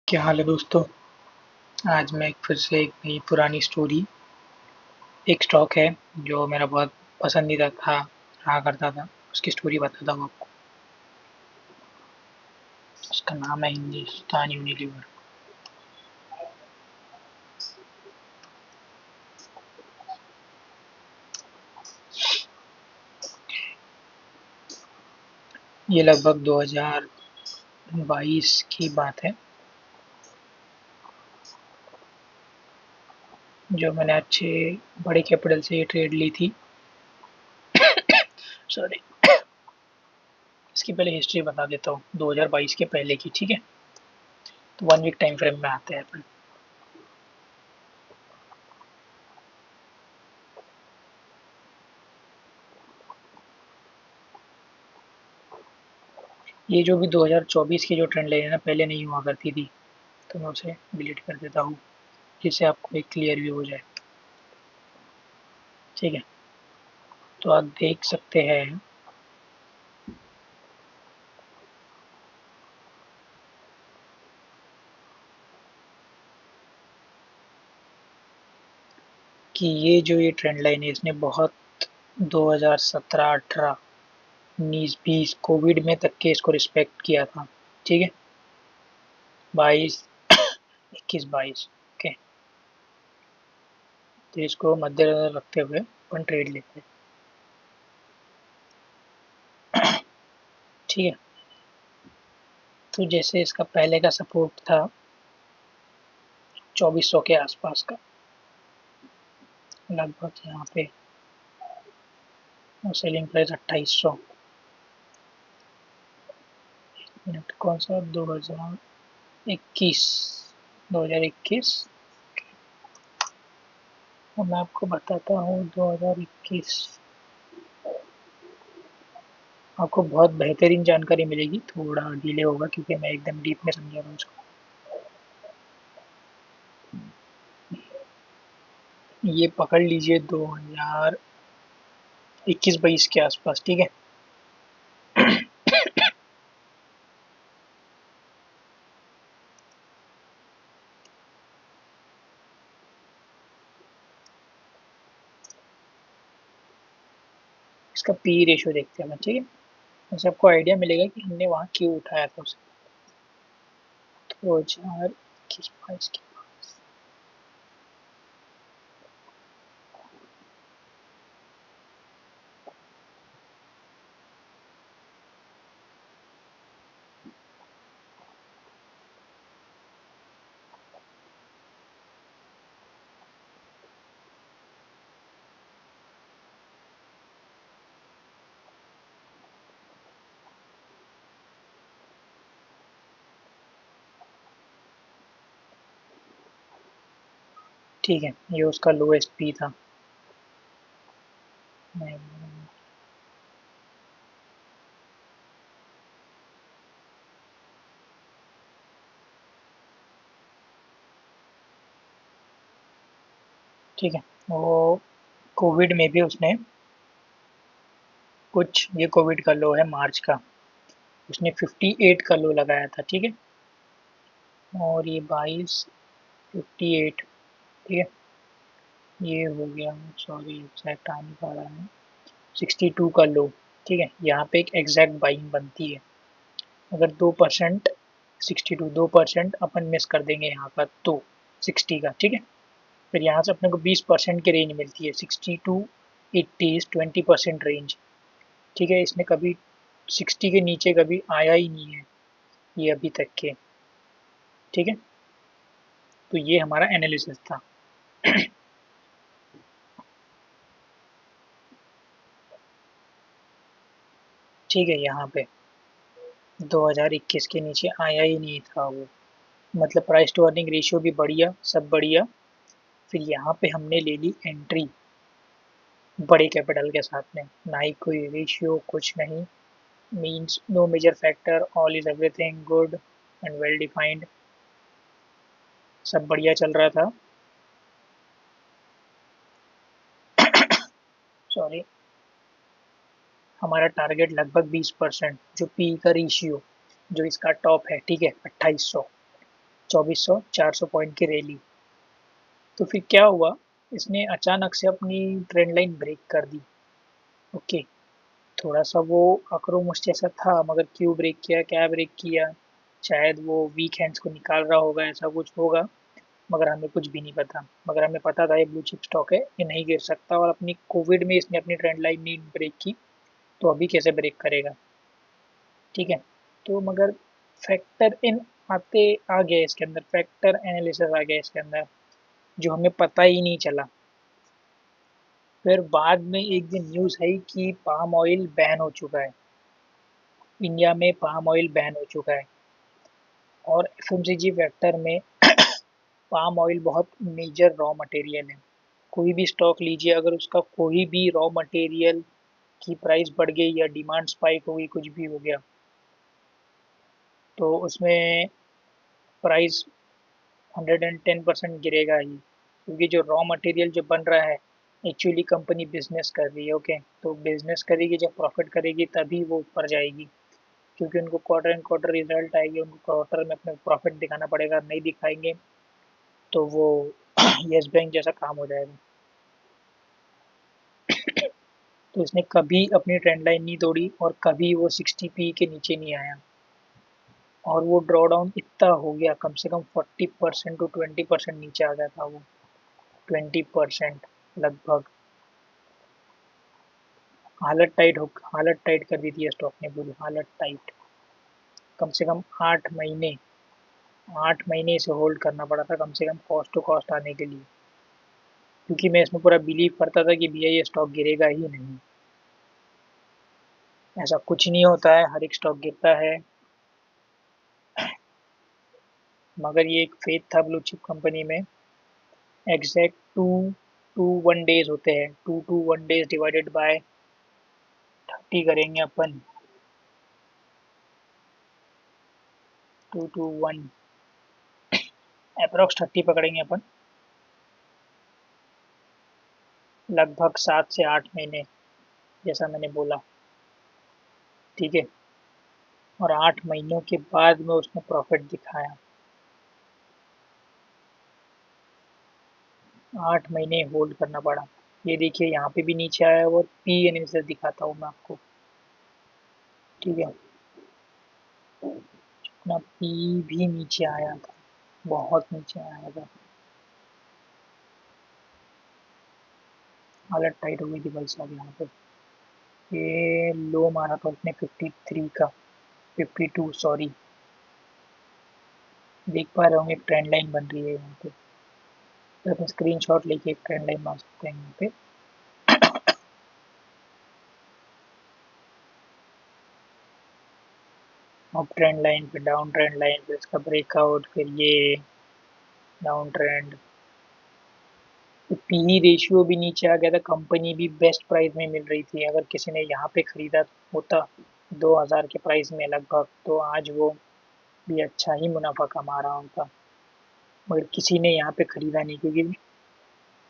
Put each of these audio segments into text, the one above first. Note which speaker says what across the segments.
Speaker 1: क्या हाल है दोस्तों। आज मैं फिर से एक नई पुरानी स्टोरी, एक स्टॉक है जो मेरा बहुत पसंदीदा था, रहा करता था, उसकी स्टोरी बताता हूँ आपको। उसका नाम है हिंदुस्तान यूनिलीवर। ये लगभग 2022 की बात है, जो मैंने अच्छे बड़े कैपिटल से ये ट्रेड ली थी। सॉरी, इसकी पहले हिस्ट्री बता देता हूँ 2022 के पहले की, ठीक है। तो 1 वीक टाइम फ्रेम में आते हैं अपन। ये जो भी 2024 की जो ट्रेंड लाइन है ना, पहले नहीं हुआ करती थी, तो मैं उसे डिलीट कर देता हूँ, जिससे आपको एक क्लियर व्यू हो जाए, ठीक है। तो आप देख सकते हैं कि ये ट्रेंड लाइन है, इसने बहुत 2017, 18, 19, 20 कोविड में तक के इसको रिस्पेक्ट किया था, ठीक है। 22, 21, 22, ओके। तो इसको मद्देनजर रखते हुए अपन ट्रेड लेते हैं, ठीक है। तो जैसे इसका पहले का सपोर्ट था 2400 के आसपास का, लगभग यहाँ पे, और सेलिंग प्राइस 2800। मिनट, कौन सा, 2021, 2021। तो मैं आपको बताता हूँ 2021, आपको बहुत बेहतरीन जानकारी मिलेगी। थोड़ा डिले होगा क्योंकि मैं एकदम डीप में समझा रहा हूँ उसको। ये पकड़ लीजिए 2021-22 के आसपास, ठीक है। इसका पी रेशियो देखते हैं, ठीक है। उससे आपको आइडिया मिलेगा कि हमने वहाँ क्यों उठाया था उसे। 2021-22 के, ठीक है। ये उसका लोएस्ट पी था। ठीक है। वो कोविड में भी उसने कुछ, ये कोविड का लो है मार्च का, उसने 58 का लो लगाया था, ठीक है। और ये 22, 58, ठीक है। ये हो गया, सॉरी एग्जैक्ट आ नहीं पा रहा है, 62 का लो, ठीक है। यहाँ पे एक एग्जैक्ट बाइंग बनती है अगर 2%, 62, 2% अपन मिस कर देंगे यहाँ का, तो 60 का, ठीक है। फिर यहाँ से अपने को 20% की रेंज मिलती है, 60 to 80 इज 20% रेंज, ठीक है। इसने कभी 60 के नीचे कभी आया ही नहीं है ये अभी तक के, ठीक है। तो ये हमारा एनालिसिस था। ठीक है, यहाँ पे 2021 के नीचे आया ही नहीं था वो, मतलब प्राइस टू अर्निंग रेशियो भी बढ़िया, सब बढ़िया। फिर यहाँ पे हमने ले ली एंट्री बड़े कैपिटल के साथ में, ना ही कोई रेशियो, कुछ नहीं, means no major factor, all is everything good and well defined, सब बढ़िया चल रहा था। सॉरी, हमारा टारगेट लगभग 20%, जो पी का रेशियो, जो इसका टॉप है, ठीक है, 2800, 2400 400 पॉइंट की रैली। तो फिर क्या हुआ, इसने अचानक से अपनी ट्रेंड लाइन ब्रेक कर दी। ओके, थोड़ा सा वो आक्रोश जैसा था, मगर क्यों ब्रेक किया, क्या ब्रेक किया, शायद वो वीक हैंड्स को निकाल रहा होगा, ऐसा कुछ होगा, मगर हमें कुछ भी नहीं पता। मगर हमें पता था ये ब्लू चिप स्टॉक है, ये नहीं गिर सकता, और अपनी कोविड में इसने अपनी ट्रेंड लाइन नहीं ब्रेक की, तो अभी कैसे ब्रेक करेगा। ठीक है, तो मगर फैक्टर इन आते आ गया इसके अंदर, फैक्टर एनालिसिस आ गया इसके अंदर, जो हमें पता ही नहीं चला। फिर बाद में एक दिन न्यूज़ आई कि पाम ऑयल बैन हो चुका है, इंडिया में पाम ऑयल बैन हो चुका है। और एफएमसीजी फैक्टर में पाम ऑयल बहुत मेजर रॉ मटेरियल है। कोई भी स्टॉक लीजिए, अगर उसका कोई भी रॉ मटेरियल की प्राइस बढ़ गई या डिमांड स्पाइक हो गई, कुछ भी हो गया, तो उसमें प्राइस 110% गिरेगा ही, क्योंकि जो रॉ मटेरियल जो बन रहा है, एक्चुअली कंपनी बिजनेस कर रही है। ओके, तो बिजनेस करेगी, जब प्रॉफिट करेगी तभी वो ऊपर जाएगी, क्योंकि उनको क्वार्टर एंड क्वार्टर रिजल्ट आएगी, उनको क्वार्टर में अपने प्रॉफिट दिखाना पड़ेगा, नहीं दिखाएंगे तो वो यस बैंक जैसा काम हो जाएगा। तो इसने कभी अपनी ट्रेंड लाइन नहीं तोड़ी, और कभी वो 60p के नीचे नहीं आया, और वो ड्रॉ डाउन इतना हो गया, कम से कम 40% टू 20% नीचे आ गया था वो, 20% लगभग। हालत टाइट कर दी थी स्टॉक ने, पूरी हालत टाइट। कम से कम 8 महीने इसे होल्ड करना पड़ा था, कम से कम कॉस्ट टू कॉस्ट आने के लिए, क्योंकि मैं इसमें पूरा बिलीव करता था कि भैया ये स्टॉक गिरेगा ही नहीं। ऐसा कुछ नहीं होता है, हर एक स्टॉक गिरता है, मगर ये एक फेथ था ब्लू चिप कंपनी में। एग्जैक्ट टू 1 डेज होते हैं, 1 डेज डिवाइडेड बाय 30 करेंगे अपन, 2 to 1 अप्रोक्स 30 पकड़ेंगे अपन, लगभग 7 से 8 महीने, जैसा मैंने बोला। ठीक है, और 8 महीनों के बाद में उसने प्रॉफिट दिखाया। 8 महीने होल्ड करना पड़ा। ये देखिए, यहाँ पे भी नीचे आया, और पी एनालिसिस दिखाता हूँ मैं आपको। ठीक है, अपना पी भी नीचे आया था, बहुत नीचे आया था, हालत टाइट हो गई थी भाई साहब यहाँ पे। ये लो मारा था उसने 53 का, 52 सॉरी, देख पा रहे होंगे एक ट्रेंड लाइन बन रही है यहाँ पे, तो अपन स्क्रीनशॉट लेके एक ट्रेंड लाइन बना सकते हैं यहाँ पे। अप ट्रेंड लाइन, फिर डाउन ट्रेंड लाइन, फिर इसका ब्रेकआउट, फिर ये डाउन ट्रेंड। तो पीई रेशियो भी नीचे आ गया था, कंपनी भी बेस्ट प्राइस में मिल रही थी। अगर किसी ने यहाँ पे खरीदा होता 2000 के प्राइस में लगभग, तो आज वो भी अच्छा ही मुनाफा कमा रहा होता, मगर किसी ने यहाँ पे खरीदा नहीं, क्योंकि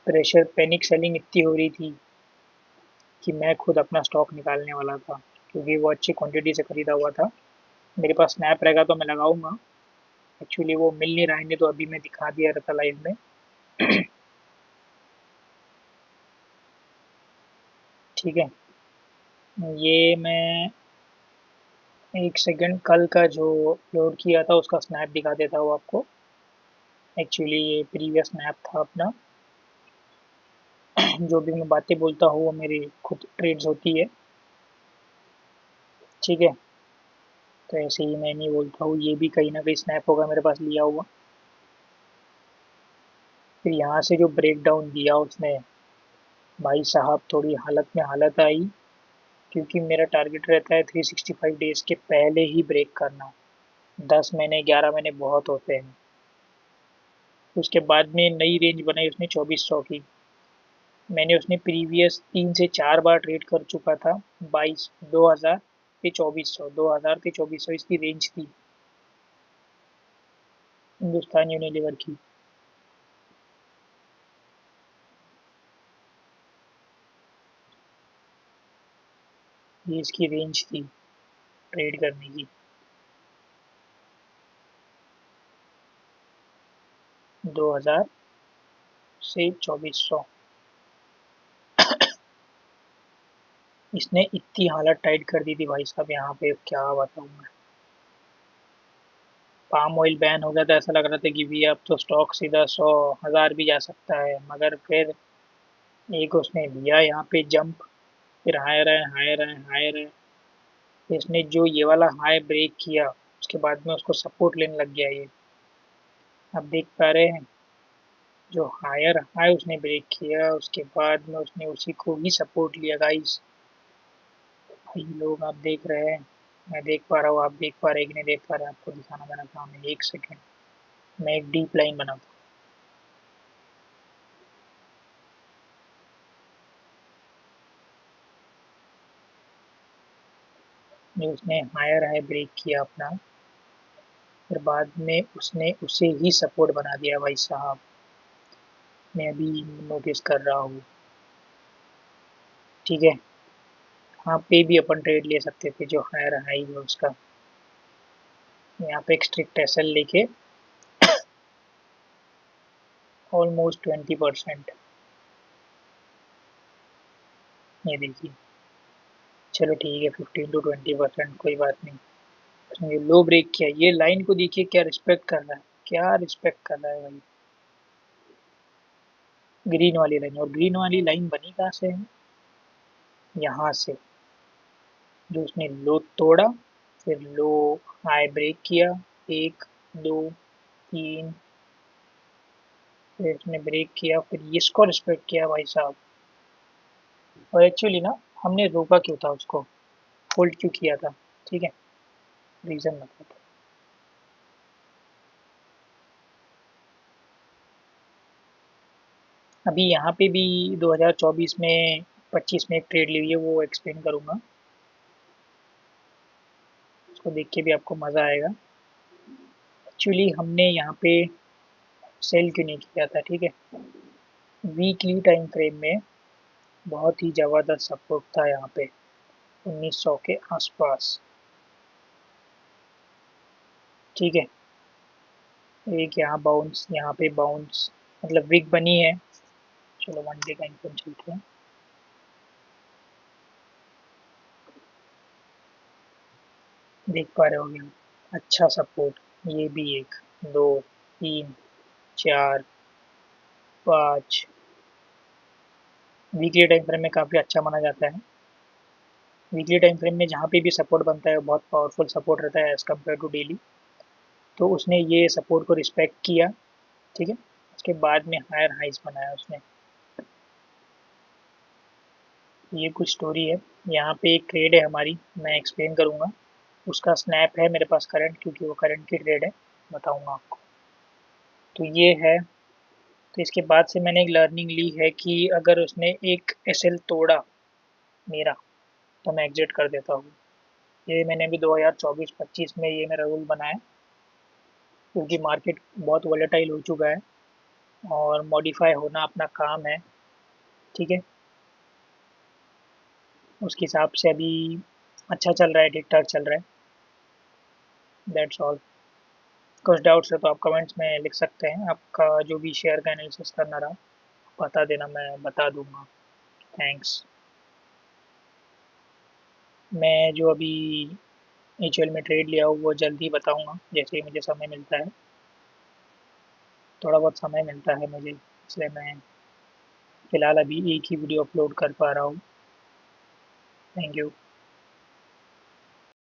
Speaker 1: प्रेशर पैनिक सेलिंग इतनी हो रही थी कि मैं खुद अपना स्टॉक निकालने वाला था, क्योंकि वो अच्छी क्वांटिटी से खरीदा हुआ था। मेरे पास स्नैप रहेगा तो मैं लगाऊंगा, एक्चुअली वो मिल नहीं रहा है, नहीं तो अभी मैं दिखा दिया रहता लाइव में। ठीक है, ये मैं एक सेकंड कल का जो अपलोड किया था उसका स्नैप दिखा देता हूँ आपको। एक्चुअली ये प्रीवियस स्नैप था अपना। जो भी मैं बातें बोलता हूँ वो मेरी खुद ट्रेड्स होती है। ठीक है, तो ऐसे ही मैं नहीं बोलता हूँ, ये भी कहीं ना कहीं स्नैप होगा मेरे पास लिया हुआ। फिर यहाँ से जो ब्रेक डाउन दिया उसने, भाई साहब थोड़ी हालत में हालत आई, क्योंकि मेरा टारगेट रहता है 365 डेज के पहले ही ब्रेक करना। 10 महीने 11 महीने बहुत होते हैं। उसके बाद में नई रेंज बनाई उसने 2400 की। मैंने उसने प्रीवियस 3 से 4 बार ट्रेड कर चुका था, 2000 पे 2400, 2000 पे 2400 इसकी रेंज थी हिंदुस्तान यूनिलीवर की। ये इसकी रेंज थी ट्रेड करने की। 2000 से 2400। इसने इतनी हालत टाइट कर दी थी भाई साहब यहाँ पे, क्या बताऊँ मैं। पाम ऑयल बैन हो गया था, ऐसा लग रहा था कि भी अब तो स्टॉक सीधा 100,000 भी जा सकता है, मगर फिर एक उसने लिया यहाँ पे जंप, फिर हायर है हायर है हायर है। फिर इसने जो ये वाला हाई ब्रेक किया, उसके बाद में उसको सपोर्ट लेने लग गया ये। आप देख पा रहे हैं, जो हायर हाई उसने ब्रेक किया, उसके बाद में उसने उसी को ही सपोर्ट लिया गाइस। भाई लोग आप देख रहे हैं, मैं देख पा रहा हूँ, आप देख पा रहे हैं कि नहीं देख पा रहे हैं, आपको दिखाना मेरा काम है। एक सेकेंड, मैं एक डीप लाइन बनाता हूँ। जो उसने हायर हाई ब्रेक किया अपना, फिर बाद में उसने उसे ही सपोर्ट बना दिया भाई साहब। मैं अभी नोटिस कर रहा हूँ, ठीक है। यहाँ पे भी अपन ट्रेड ले सकते थे, जो हायर हाई है उसका। यहाँ पे एक स्ट्रिक्ट एसएल लेके ऑलमोस्ट 20%। ये देखिए, चलो ठीक है, 15 to 20%, कोई बात नहीं। ये लो ब्रेक किया, ये लाइन को देखिए क्या रिस्पेक्ट कर रहा है, क्या रिस्पेक्ट कर रहा है भाई। ग्रीन वाली लाइन, और ग्रीन वाली लाइन बनी कहाँ से है, यहाँ से। जो उसने लो तोड़ा, फिर लो हाई ब्रेक किया, एक दो तीन, फिर उसने ब्रेक किया, फिर इसको रिस्पेक्ट किया भाई साहब। और एक्चुअली ना, हमने रोका क्यों था उसको, होल्ड क्यों किया था, ठीक है, रीज़न बताता हूँ। अभी यहाँ पे भी 2024 में 25 में एक ट्रेड ली हुई है, वो एक्सप्लेन करूँगा, उसको देख के भी आपको मज़ा आएगा। एक्चुअली हमने यहाँ पे सेल क्यों नहीं किया था, ठीक है। वीकली टाइम फ्रेम में बहुत ही ज़बरदस्त सपोर्ट था यहाँ पे, 1900 के आसपास, ठीक है। एक यहाँ बाउंस, यहाँ पे बाउंस, मतलब विक बनी है। चलो वन डे का इनकम चलते हैं। देख पा रहे होगे आप, अच्छा सपोर्ट। ये भी एक दो तीन चार पाँच, वीकली टाइम फ्रेम में काफ़ी अच्छा माना जाता है। वीकली टाइम फ्रेम में जहाँ पे भी सपोर्ट बनता है वो बहुत पावरफुल सपोर्ट रहता है एज़ कम्पेयर टू डेली। तो उसने ये सपोर्ट को रिस्पेक्ट किया, ठीक है। उसके बाद में हायर हाइज बनाया उसने। ये कुछ स्टोरी है। यहाँ पे एक ट्रेड है हमारी, मैं एक्सप्लेन करूँगा। उसका स्नैप है मेरे पास करंट, क्योंकि वो करंट की ट्रेड है, बताऊँगा आपको। तो ये है। तो इसके बाद से मैंने एक लर्निंग ली है कि अगर उसने एक एसएल तोड़ा मेरा, तो मैं एग्जिट कर देता हूँ। ये मैंने अभी 2024-25 में ये मेरा रूल बनाया, क्योंकि मार्केट बहुत वॉलेटाइल हो चुका है और मॉडिफाई होना अपना काम है, ठीक है। उसके हिसाब से अभी अच्छा चल रहा है, ठीक ठाक चल रहा है। That's all. कुछ डाउट्स है तो आप कमेंट्स में लिख सकते हैं, आपका जो भी शेयर का एनालिसिस करना रहा बता देना, मैं बता दूंगा। थैंक्स। मैं जो अभी एचयूएल में ट्रेड लिया हूँ वो जल्द ही बताऊंगा, जैसे ही मुझे समय मिलता है। थोड़ा बहुत समय मिलता है मुझे, इसलिए मैं फ़िलहाल अभी एक ही वीडियो अपलोड कर पा रहा हूँ। Thank you.